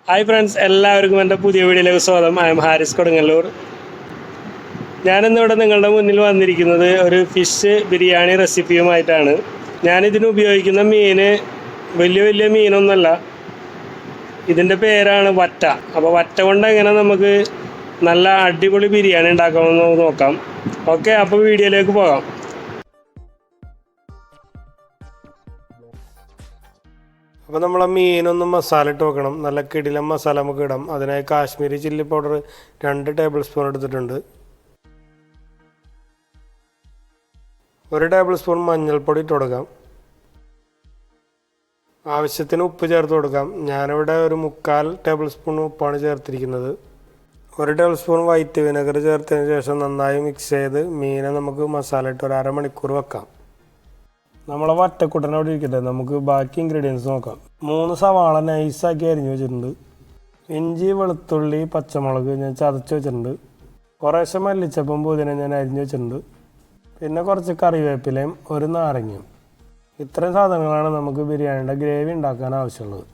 Hi friends, എല്ലാവർക്കും എൻ്റെ പുതിയ വീഡിയോയിലേക്ക് സ്വാഗതം. I'm Haris Kodungallur. ഞാനിന്നിവിടെ നിങ്ങളുടെ മുന്നിൽ വന്നിരിക്കുന്നത് ഒരു ഫിഷ് ബിരിയാണി റെസിപ്പിയുമായിട്ടാണ്. ഞാനിതിന് ഉപയോഗിക്കുന്ന മീൻ വലിയ മീനൊന്നുമല്ല. ഇതിൻ്റെ പേരാണ് വറ്റ. അപ്പോൾ വറ്റ കൊണ്ട് എങ്ങനെ നമുക്ക് നല്ല അടിപൊളി ബിരിയാണി ഉണ്ടാക്കാമെന്ന് നോക്കാം. ഓക്കെ, അപ്പോൾ വീഡിയോയിലേക്ക് പോകാം. അപ്പോൾ നമ്മളെ മീനൊന്നും മസാല ഇട്ട് വെക്കണം. നല്ല കിടിലം മസാല നമുക്ക് ഇടാം. അതിനായി Kashmiri chilli powder 2 table spoon എടുത്തിട്ടുണ്ട്. 1 ടേബിൾ സ്പൂൺ മഞ്ഞൾപ്പൊടി ഇട്ട് കൊടുക്കാം. ആവശ്യത്തിന് ഉപ്പ് ചേർത്ത് കൊടുക്കാം. ഞാനിവിടെ ഒരു 3/4 ടേബിൾ സ്പൂൺ ഉപ്പാണ് ചേർത്തിരിക്കുന്നത്. 1 ടേബിൾ സ്പൂൺ വൈറ്റ് വിനെഗർ ചേർത്തതിന് ശേഷം നന്നായി മിക്സ് ചെയ്ത് മീനെ നമുക്ക് മസാല ഇട്ട് ഒരു അരമണിക്കൂർ വെക്കാം. നമ്മളെ വറ്റക്കുട്ടനെ അവിടെ ഇരിക്കട്ടെ, നമുക്ക് ബാക്കി ഇൻഗ്രീഡിയൻസ് നോക്കാം. 3 സവാള നൈസാക്കി അരിഞ്ഞ് വെച്ചിട്ടുണ്ട്. ഇഞ്ചി, വെളുത്തുള്ളി, പച്ചമുളക് ഞാൻ ചതച്ച് വെച്ചിട്ടുണ്ട്. കുറേശ്ശെ മല്ലിച്ചപ്പും പുതിന ഞാൻ അരിഞ്ഞ് വെച്ചിട്ടുണ്ട്. പിന്നെ കുറച്ച് കറിവേപ്പിലയും 1 നാരങ്ങയും. ഇത്രയും സാധനങ്ങളാണ് നമുക്ക് ബിരിയാണിയുടെ ഗ്രേവി ഉണ്ടാക്കാൻ ആവശ്യമുള്ളത്.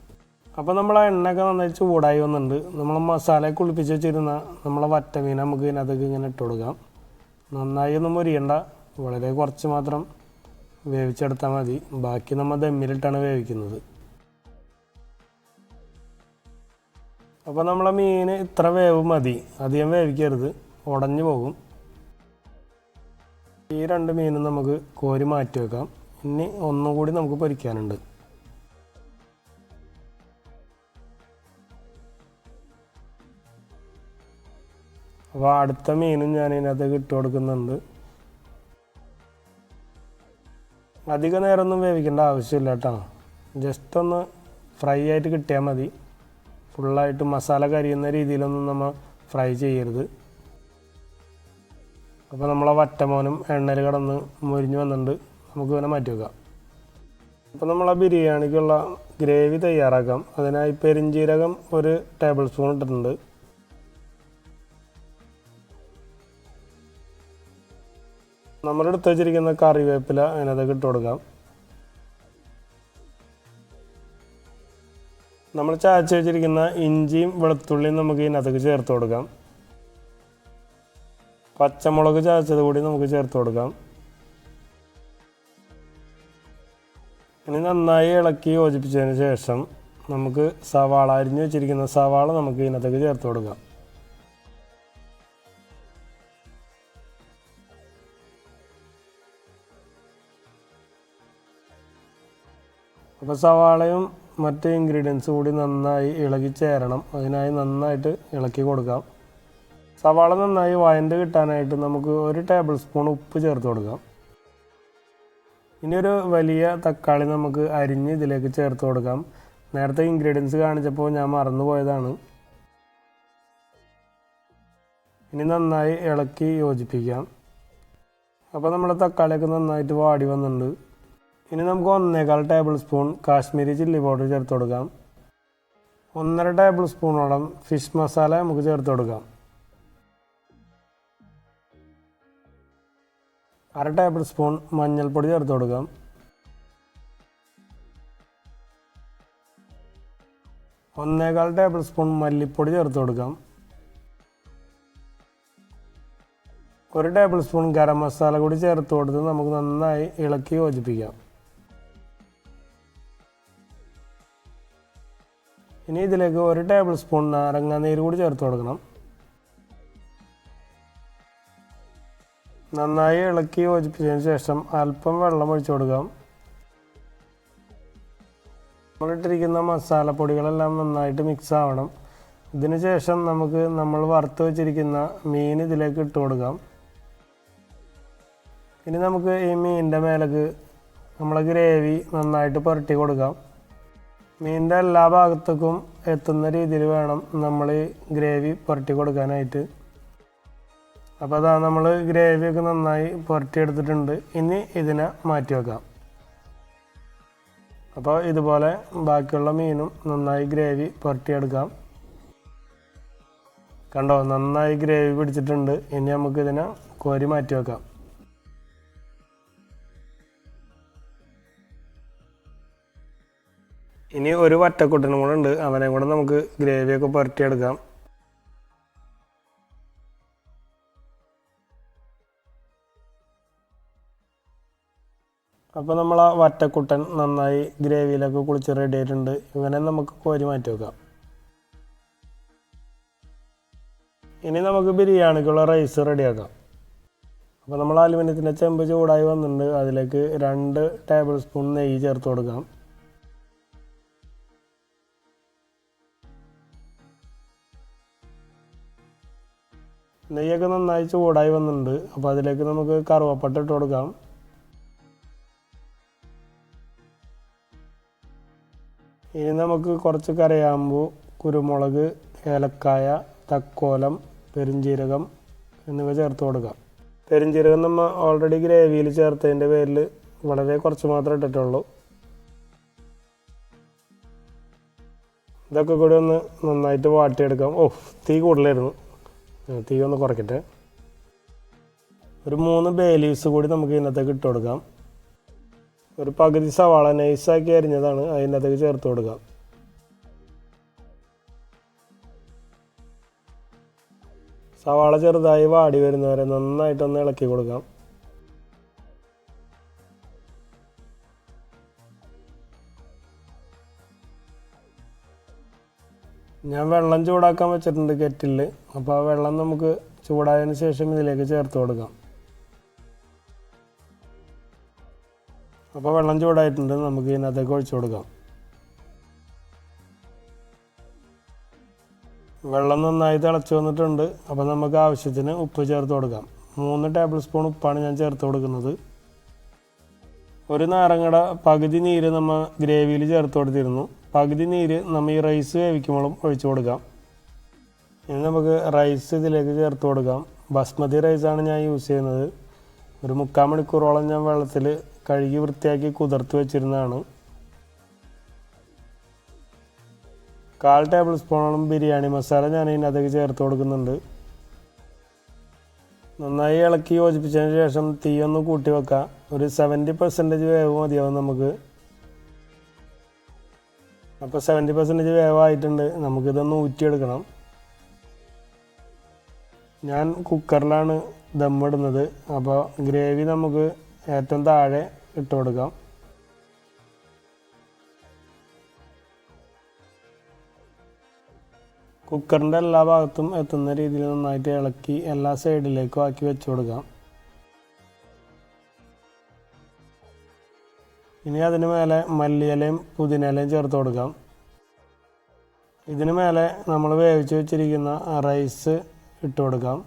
അപ്പോൾ നമ്മളെ എണ്ണയൊക്കെ നന്നായി ചൂടായി വന്നിട്ടുണ്ട്. നമ്മൾ മസാല കുളിപ്പിച്ച് വെച്ചിരുന്ന നമ്മളെ വറ്റ മീൻ നമുക്ക് ഇതിനകത്തേക്ക് ഇങ്ങനെ ഇട്ട് കൊടുക്കാം. നന്നായി ഒന്നും മുരിയണ്ട, വളരെ കുറച്ച് മാത്രം വേവിച്ചെടുത്താൽ മതി. ബാക്കി നമ്മൾ ദമ്മിലിട്ടാണ് വേവിക്കുന്നത്. അപ്പോൾ നമ്മളെ മീൻ ഇത്ര വേവ് മതി, അധികം വേവിക്കരുത്, ഉടഞ്ഞു പോകും. ഈ 2 മീനും നമുക്ക് കോരി മാറ്റി വെക്കാം. ഇനി ഒന്നും കൂടി നമുക്ക് പൊരിക്കാനുണ്ട്. അപ്പോൾ അടുത്ത മീനും ഞാൻ ഇതിനകത്തേക്ക് ഇട്ട് കൊടുക്കുന്നുണ്ട്. അധിക നേരമൊന്നും വേവിക്കേണ്ട ആവശ്യമില്ല കേട്ടോ, ജസ്റ്റ് ഒന്ന് ഫ്രൈ ആയിട്ട് കിട്ടിയാൽ മതി. ഫുള്ളായിട്ട് മസാല കരിയുന്ന രീതിയിലൊന്നും നമ്മൾ ഫ്രൈ ചെയ്യരുത്. അപ്പോൾ നമ്മളെ വറ്റമോനും എണ്ണയിൽ കിടന്ന് മുരിഞ്ഞ് വന്നിട്ടുണ്ട്. നമുക്ക് ഇങ്ങനെ മാറ്റി വെക്കാം. അപ്പോൾ നമ്മളെ ബിരിയാണിക്കുള്ള ഗ്രേവി തയ്യാറാക്കാം. അതിനായി പെരിഞ്ജീരകം 1 ടേബിൾ സ്പൂൺ ഇട്ടിട്ടുണ്ട്. നമ്മളെടുത്ത് വെച്ചിരിക്കുന്ന കറിവേപ്പില അതിനകത്തേക്ക് ഇട്ട് കൊടുക്കാം. നമ്മൾ ചതച്ച് വെച്ചിരിക്കുന്ന ഇഞ്ചിയും വെളുത്തുള്ളിയും നമുക്ക് ഇതിനകത്തേക്ക് ചേർത്ത് കൊടുക്കാം. പച്ചമുളക് ചതച്ചത് കൂടി നമുക്ക് ചേർത്ത് കൊടുക്കാം. ഇനി നന്നായി ഇളക്കി യോജിപ്പിച്ചതിന് ശേഷം നമുക്ക് സവാള അരിഞ്ഞ് വെച്ചിരിക്കുന്ന സവാള നമുക്ക് ഇതിനകത്തേക്ക് ചേർത്ത് കൊടുക്കാം. അപ്പോൾ സവാളയും മറ്റ് ഇൻഗ്രീഡിയൻസ് കൂടി നന്നായി ഇളകി ചേരണം. അതിനായി നന്നായിട്ട് ഇളക്കി കൊടുക്കാം. സവാള നന്നായി വഴണ്ട് കിട്ടാനായിട്ട് നമുക്ക് 1 ടേബിൾ സ്പൂൺ ഉപ്പ് ചേർത്ത് കൊടുക്കാം. ഇനി ഒരു വലിയ തക്കാളി നമുക്ക് അരിഞ്ഞ് ഇതിലേക്ക് ചേർത്ത് കൊടുക്കാം. നേരത്തെ ഇൻഗ്രീഡിയൻസ് കാണിച്ചപ്പോൾ ഞാൻ മറന്നു പോയതാണ്. ഇനി നന്നായി ഇളക്കി യോജിപ്പിക്കാം. അപ്പോൾ നമ്മുടെ തക്കാളിയൊക്കെ നന്നായിട്ട് വാടി വന്നിട്ടുണ്ട്. ഇനി നമുക്ക് 1/4 table spoon Kashmiri chilli powder ചേർത്ത് കൊടുക്കാം. 1.5 ടേബിൾ സ്പൂണോളം ഫിഷ് മസാല നമുക്ക് ചേർത്ത് കൊടുക്കാം. 1/2 ടേബിൾ സ്പൂൺ മഞ്ഞൾപ്പൊടി ചേർത്ത് കൊടുക്കാം. 1/4 ടേബിൾ സ്പൂൺ മല്ലിപ്പൊടി ചേർത്ത് കൊടുക്കാം. 1 ടേബിൾ സ്പൂൺ ഗരം മസാല കൂടി ചേർത്ത് കൊടുത്ത് നമുക്ക് നന്നായി ഇളക്കി യോജിപ്പിക്കാം. ഇനി ഇതിലേക്ക് 1 ടേബിൾ സ്പൂൺ നാരങ്ങ നീര് കൂടി ചേർത്ത് കൊടുക്കണം. നന്നായി ഇളക്കി യോജിപ്പിച്ചതിന് ശേഷം അല്പം വെള്ളം ഒഴിച്ചു കൊടുക്കാം. നമ്മളിട്ടിരിക്കുന്ന മസാലപ്പൊടികളെല്ലാം നന്നായിട്ട് മിക്സ് ആവണം. ഇതിന് ശേഷം നമുക്ക് നമ്മൾ വറുത്ത് വെച്ചിരിക്കുന്ന മീൻ ഇതിലേക്ക് ഇട്ട് കൊടുക്കാം. ഇനി നമുക്ക് ഈ മീനിൻ്റെ മേലേക്ക് നമ്മളെ ഗ്രേവി നന്നായിട്ട് പുരട്ടി കൊടുക്കാം. മീനിൻ്റെ എല്ലാ ഭാഗത്തേക്കും എത്തുന്ന രീതിയിൽ വേണം നമ്മൾ ഈ ഗ്രേവി പുരട്ടി കൊടുക്കാനായിട്ട്. അപ്പോൾ അതാ നമ്മൾ ഗ്രേവിയൊക്കെ നന്നായി പുരട്ടിയെടുത്തിട്ടുണ്ട്. ഇനി ഇതിനെ മാറ്റി വെക്കാം. അപ്പോൾ ഇതുപോലെ ബാക്കിയുള്ള മീനും നന്നായി ഗ്രേവി പുരട്ടിയെടുക്കാം. കണ്ടോ, നന്നായി ഗ്രേവി പിടിച്ചിട്ടുണ്ട്. ഇനി നമുക്കിതിനെ കോരി മാറ്റി വെക്കാം. ഇനി ഒരു വറ്റക്കുട്ടനും കൂടെ ഉണ്ട്, അവനെ കൂടെ നമുക്ക് ഗ്രേവിയൊക്കെ പുരട്ടിയെടുക്കാം. അപ്പോൾ നമ്മൾ ആ വറ്റക്കുട്ടൻ നന്നായി ഗ്രേവിയിലൊക്കെ കുളിച്ച് റെഡി ആയിട്ടുണ്ട്. ഇവനെ നമുക്ക് കോരി മാറ്റി വെക്കാം. ഇനി നമുക്ക് ബിരിയാണിക്കുള്ള റൈസ് റെഡിയാക്കാം. അപ്പോൾ നമ്മൾ അലുമിനിയത്തിൻ്റെ ചെമ്പ് ചൂടായി വന്നിട്ടുണ്ട്. അതിലേക്ക് 2 ടേബിൾ സ്പൂൺ നെയ്യ് ചേർത്ത് കൊടുക്കാം. നെയ്യൊക്കെ നന്നായി ചൂടായി വന്നിട്ടുണ്ട്. അപ്പോൾ അതിലേക്ക് നമുക്ക് കറുവപ്പട്ട ഇട്ട് കൊടുക്കാം. ഇനി നമുക്ക് കുറച്ച് കറിയാമ്പൂ, കുരുമുളക്, ഏലക്കായ, തക്കോലം, പെരുംജീരകം എന്നിവ ചേർത്ത് കൊടുക്കാം. പെരുംജീരകം നമ്മൾ ഓൾറെഡി ഗ്രേവിയിൽ ചേർത്തതിൻ്റെ പേരിൽ വളരെ കുറച്ച് മാത്രമേ ഇട്ടിട്ടുള്ളൂ. ഇതൊക്കെ കൂടി ഒന്ന് നന്നായിട്ട് വാട്ടിയെടുക്കാം. തീ കൂടുതലായിരുന്നു, തീ ഒന്ന് കുറയ്ക്കട്ടെ. ഒരു 3 ബേ ലീവ്സ് കൂടി നമുക്ക് ഇതിനകത്തേക്ക് ഇട്ട് കൊടുക്കാം. ഒരു പകുതി സവാള നൈസാക്കി അരിഞ്ഞതാണ് അതിനകത്തേക്ക് ചേർത്ത് കൊടുക്കാം. സവാള ചെറുതായി വാടി വരുന്നവരെ നന്നായിട്ടൊന്ന് ഇളക്കി കൊടുക്കാം. ഞാൻ വെള്ളം ചൂടാക്കാൻ വെച്ചിട്ടുണ്ട് കെറ്റിൽ. അപ്പോൾ ആ വെള്ളം നമുക്ക് ചൂടായതിന് ശേഷം ഇതിലേക്ക് ചേർത്ത് കൊടുക്കാം. അപ്പോൾ വെള്ളം ചൂടായിട്ടുണ്ട്, നമുക്ക് ഇതിനകത്തേക്ക് ഒഴിച്ചു കൊടുക്കാം. വെള്ളം നന്നായി തിളച്ച് വന്നിട്ടുണ്ട്. അപ്പോൾ നമുക്ക് ആവശ്യത്തിന് ഉപ്പ് ചേർത്ത് കൊടുക്കാം. 3 ടേബിൾ സ്പൂൺ ഉപ്പാണ് ഞാൻ ചേർത്ത് കൊടുക്കുന്നത്. ഒരു നാരങ്ങയുടെ പകുതി നീര് നമ്മൾ ഗ്രേവിയിൽ ചേർത്ത് കൊടുത്തിരുന്നു. പകുതി നീര് നമ്മൾ ഈ റൈസ് വേവിക്കുമ്പോഴും ഒഴിച്ചു കൊടുക്കാം. ഇനി നമുക്ക് റൈസ് ഇതിലേക്ക് ചേർത്ത് കൊടുക്കാം. ബസ്മതി റൈസാണ് ഞാൻ യൂസ് ചെയ്യുന്നത്. ഒരു 3/4 മണിക്കൂറോളം ഞാൻ വെള്ളത്തിൽ കഴുകി വൃത്തിയാക്കി കുതിർത്ത് വെച്ചിരുന്നതാണ്. 1/4 ടേബിൾ സ്പൂണോളം ബിരിയാണി മസാല ഞാൻ ഇതിനകത്തേക്ക് ചേർത്ത് കൊടുക്കുന്നുണ്ട്. നന്നായി ഇളക്കി യോജിപ്പിച്ചതിന് ശേഷം തീ ഒന്ന് കൂട്ടി വെക്കാം. ഒരു 70% വേവ് മതിയാവും നമുക്ക്. അപ്പോൾ 70% വേവായിട്ടുണ്ട്. നമുക്കിതൊന്ന് ഊറ്റിയെടുക്കണം. ഞാൻ കുക്കറിലാണ് ദമ്മിടുന്നത്. അപ്പോൾ ഗ്രേവി നമുക്ക് ഏറ്റവും താഴെ ഇട്ട് കൊടുക്കാം. കുക്കറിൻ്റെ എല്ലാ ഭാഗത്തും എത്തുന്ന രീതിയിൽ നന്നായിട്ട് ഇളക്കി എല്ലാ സൈഡിലേക്കും ആക്കി വെച്ച് കൊടുക്കാം. ഇനി അതിന് മേലെ മല്ലിയിലയും പുതിനയിലയും ചേർത്ത് കൊടുക്കാം. ഇതിന് മേലെ നമ്മൾ വേവിച്ച് വെച്ചിരിക്കുന്ന റൈസ് ഇട്ട് കൊടുക്കാം.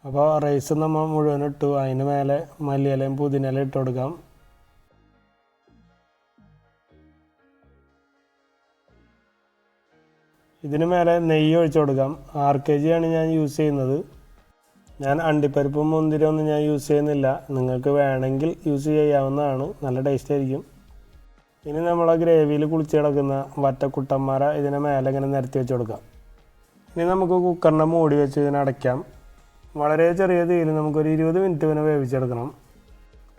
അപ്പോൾ റൈസ് നമ്മൾ മുഴുവൻ ഇട്ടു. അതിന് മേലെ മല്ലിയിലയും പുതിനയിലയും ഇട്ട് കൊടുക്കാം. ഇതിന് മേലെ നെയ്യ് ഒഴിച്ചു കൊടുക്കാം. 6 kg ആണ് ഞാൻ യൂസ് ചെയ്യുന്നത്. ഞാൻ അണ്ടിപ്പരിപ്പും മുന്തിരിയൊന്നും ഞാൻ യൂസ് ചെയ്യുന്നില്ല. നിങ്ങൾക്ക് വേണമെങ്കിൽ യൂസ് ചെയ്യാവുന്നതാണ്, നല്ല ടേസ്റ്റ് ആയിരിക്കും. ഇനി നമ്മൾ ആ ഗ്രേവിയിൽ കുളിച്ച് കിടക്കുന്ന വറ്റക്കുട്ടന്മാരെ ഇതിനെ മേലെ ഇങ്ങനെ നിരത്തി വെച്ച് കൊടുക്കാം. ഇനി നമുക്ക് കുക്കറിൻ്റെ മൂടി വെച്ച് ഇതിനെ അടയ്ക്കാം. വളരെ ചെറിയ തീയിൽ നമുക്കൊരു 20 മിനിറ്റ് ഇതിനെ വേവിച്ചെടുക്കണം.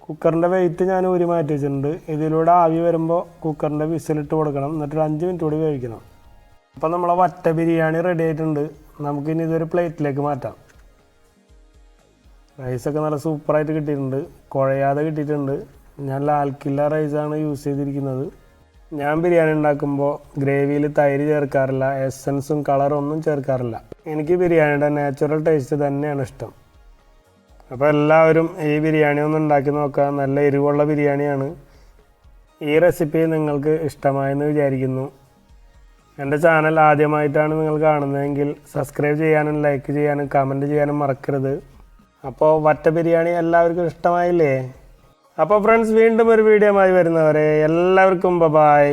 കുക്കറിൻ്റെ വെയിറ്റ് ഞാൻ ഊരി മാറ്റി വെച്ചിട്ടുണ്ട്. ഇതിലൂടെ ആവി വരുമ്പോൾ കുക്കറിൻ്റെ വിസിലിട്ട് കൊടുക്കണം. എന്നിട്ട് 5 മിനിറ്റ് കൂടി വേവിക്കണം. അപ്പോൾ നമ്മളെ വറ്റ ബിരിയാണി റെഡി ആയിട്ടുണ്ട്. നമുക്കിനി ഇതൊരു പ്ലേറ്റിലേക്ക് മാറ്റാം. റൈസൊക്കെ നല്ല സൂപ്പറായിട്ട് കിട്ടിയിട്ടുണ്ട്, കുഴയാതെ കിട്ടിയിട്ടുണ്ട്. ഞാൻ ലാൽ കില്ല റൈസാണ് യൂസ് ചെയ്തിരിക്കുന്നത്. ഞാൻ ബിരിയാണി ഉണ്ടാക്കുമ്പോൾ ഗ്രേവിയിൽ തൈര് ചേർക്കാറില്ല, എസൻസും കളറും ഒന്നും ചേർക്കാറില്ല. എനിക്ക് ബിരിയാണിയുടെ നാച്ചുറൽ ടേസ്റ്റ് തന്നെയാണ് ഇഷ്ടം. അപ്പോൾ എല്ലാവരും ഈ ബിരിയാണി ഒന്ന് ഉണ്ടാക്കി നോക്കുക. നല്ല എരിവുള്ള ബിരിയാണിയാണ്. ഈ റെസിപ്പി നിങ്ങൾക്ക് ഇഷ്ടമായെന്ന് വിചാരിക്കുന്നു. എൻ്റെ ചാനൽ ആദ്യമായിട്ടാണ് നിങ്ങൾ കാണുന്നതെങ്കിൽ സബ്സ്ക്രൈബ് ചെയ്യാനും ലൈക്ക് ചെയ്യാനും കമൻറ്റ് ചെയ്യാനും മറക്കരുത്. അപ്പോൾ വറ്റ ബിരിയാണി എല്ലാവർക്കും ഇഷ്ടമായില്ലേ? അപ്പോൾ ഫ്രണ്ട്സ്, വീണ്ടും ഒരു വീഡിയോയുമായി വരുന്നവരെ എല്ലാവർക്കും ബൈ.